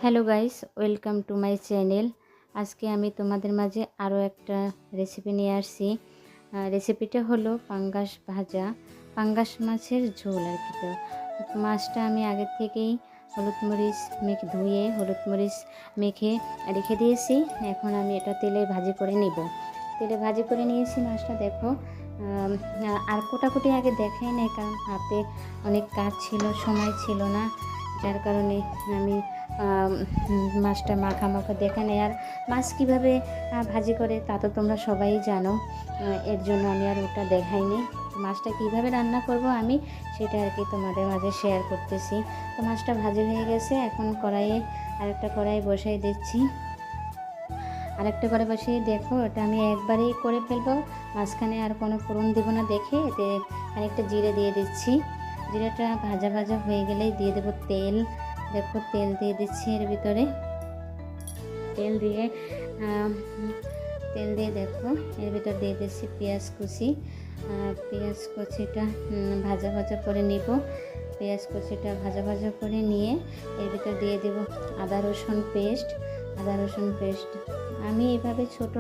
Hello guys, welcome to my channel. আজকে আমি তোমাদের মাঝে আরও একটা রেসিপি নিয়ে আসছি। রেসিপিটা হলো পাঙ্গাস ভাজা, পাঙ্গাস মাছের ঝোল আর কি। তো মাছটা আমি আগের থেকেই হলুদ মরিচ মেখে ধুয়ে হলুদ মরিচ মেখে রেখে দিয়েছি। এখন আমি এটা তেলে ভাজি করে নিব। তেলে ভাজি করে নিয়েছি মাছটা, দেখো। আর কোটাকুটি আগে দেখাই নাই, কারণ হাতে অনেক কাজ ছিল, সময় ছিল না, যার কারণে আমি মাছটা মাখা মাখা দেখা নেই। আর মাছ কীভাবে ভাজি করে তা তো তোমরা সবাই জানো, এর জন্য আমি আর ওটা দেখাইনি। মাছটা কীভাবে রান্না করব আমি সেটা আর কি তোমাদের মাঝে শেয়ার করতেছি। তো মাছটা ভাজি হয়ে গেছে, এখন আরেকটা কড়াই বসাই দিচ্ছি। আরেকটা করে বসিয়ে দেখো, এটা আমি একবারেই করে ফেলবো, মাঝখানে আর কোনো ফোড়ন দেবো না। দেখে এতে খানিকটা জিরে দিয়ে দিচ্ছি। জিরেটা ভাজা ভাজা হয়ে গেলেই দিয়ে দেবো তেল। দেখো, তেল দিয়ে দিচ্ছি এর ভিতরে। তেল দিয়ে দেখো এর ভিতর দিয়ে দিচ্ছি পেঁয়াজ কুচি। পেঁয়াজ কুচিটা ভাজা ভাজা করে নিব। পেঁয়াজ কুচিটা ভাজা ভাজা করে নিয়ে এর ভিতর দিয়ে দেব আদা রসুন পেস্ট। আমি এভাবে ছোট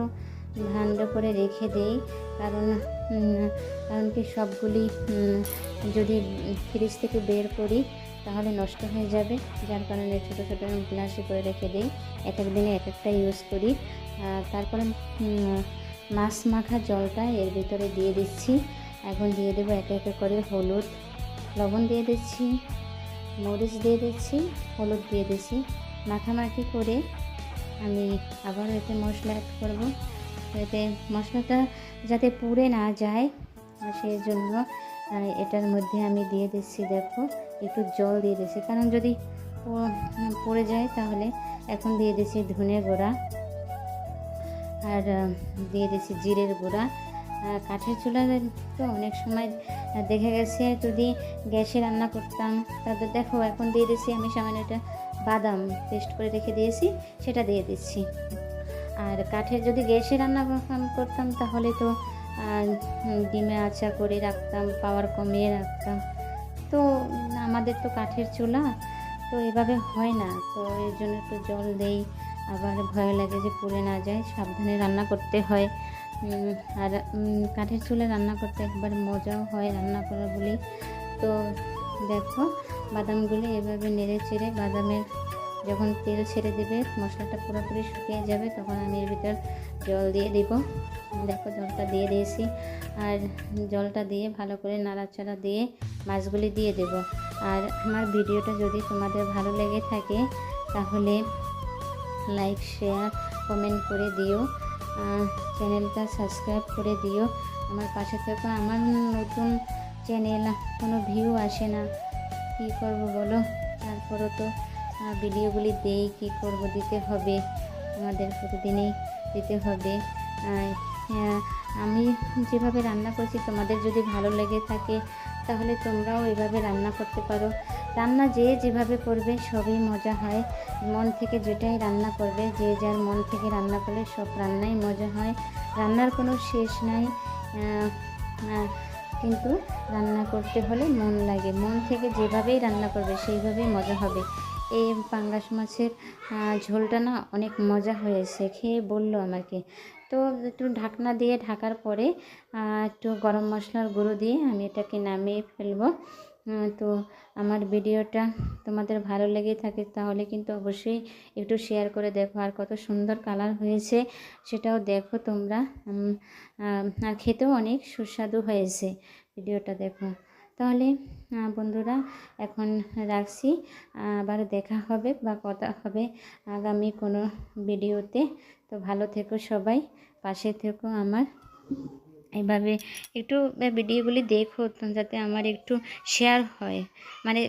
ভাণ্ড করে রেখে দেই, কারণ কি সবগুলি যদি ফ্রিজ থেকে বের করি তাহলে নষ্ট হয়ে যাবে, যার কারণে ছোটো ছোটো গ্লাসে করে রেখে দিই। এক এক দিনে এক একটা ইউজ করি। তারপরে মাছ মাখা জলটা এর ভিতরে দিয়ে দিচ্ছি। এখন দিয়ে দেবো একে একে করে হলুদ, লবণ দিয়ে দিচ্ছি, মরিচ দিয়ে দিচ্ছি, হলুদ দিয়ে দিচ্ছি। মাখামাখি করে আমি আবার এতে মশলা অ্যাড করবো। এতে মশলাটা যাতে পুড়ে না যায় সেই জন্য এটার মধ্যে আমি দিয়ে দিচ্ছি, দেখো একটু জল দিয়ে দিচ্ছি, কারণ যদি পড়ে যায় তাহলে। এখন দিয়ে দিচ্ছি ধনে গুঁড়া আর দিয়ে দিচ্ছি জিরের গুঁড়া। কাঠের চুলায় তো অনেক সময় দেখা গেছে যদি গ্যাসে রান্না করতাম, তাদের দেখো এখন দিয়ে দিচ্ছি আমি সামান্য একটা বাদাম পেস্ট করে রেখে দিয়েছি, সেটা দিয়ে দিচ্ছি। আর কাঠের যদি গ্যাসে রান্না করতাম তাহলে তো ডিমে আঁচা করে রাখতাম, পাওয়ার কমিয়ে রাখতাম। তো আমাদের তো কাঠের চুলা, তো এভাবে হয় না, তো এর জন্য একটু জল দেই। আবার ভয় লাগে যে পুড়ে না যায়, সাবধানে রান্না করতে হয়। আর কাঠের চুলে রান্না করতে একবার মজাও হয় রান্না করা বলে। তো দেখো বাদামগুলি এভাবে নেড়ে চেড়ে, বাদামের যখন তেল ছেড়ে দেবে, মশলাটা পুরোপুরি শুকিয়ে যাবে, তখন আমি এর ভিতর জল দিয়ে দিব। দেখো জলটা দিয়ে দিয়েছি, আর জলটা দিয়ে ভালো করে নাড়াচাড়া দিয়ে মাছগুলি দিয়ে দেব। আর আমার ভিডিওটা যদি তোমাদের ভালো লেগে থাকে তাহলে লাইক, শেয়ার, কমেন্ট করে দিও। চ্যানেলটা সাবস্ক্রাইব করে দিও, আমার পাশে থেকো। আমার নতুন চ্যানেল, কোনো ভিউ আসে না, কী করব বলো? তারপরও তো ভিডিওগুলি দেই, কী করব, দিতে হবে, আমাদের প্রতিদিনই দিতে হবে। আমি যেভাবে রান্না করছি তোমাদের যদি ভালো লেগে থাকে তাহলে তোমরাও এভাবে রান্না করতে পারো। রান্না যেভাবে করবে সবই মজা হয়, মন থেকে যেটাই রান্না করবে, যে যার মন থেকে রান্না করলে সব রান্নাই মজা হয়। রান্নার কোনো শেষ নাই, কিন্তু রান্না করতে হলে মন লাগে। মন থেকে যেভাবেই রান্না করবে সেইভাবেই মজা হবে। এই পাঙ্গাস মাছের ঝোলটা না অনেক মজা হয়েছে, খেয়ে বললো আমাকে। তো একটু ঢাকনা দিয়ে ঢাকার পরে একটু গরম মশলার গুঁড়ো দিয়ে আমি এটাকে নামিয়ে ফেলবো। তো আমার ভিডিওটা তোমাদের ভালো লেগে থাকে তাহলে কিন্তু অবশ্যই একটু শেয়ার করে দেখো। আর কত সুন্দর কালার হয়েছে সেটাও দেখো তোমরা। আর খেতেও অনেক সুস্বাদু হয়েছে। ভিডিওটা দেখো। তাহলে বন্ধুরা এখন রাখছি, আবার দেখা হবে বা কথা হবে আগামী কোনো ভিডিওতে। তো ভালো থেকো সবাই, পাশে থেকো আমার। এইভাবে একটু ভিডিওগুলি দেখো যাতে আমার একটু শেয়ার হয়, মানে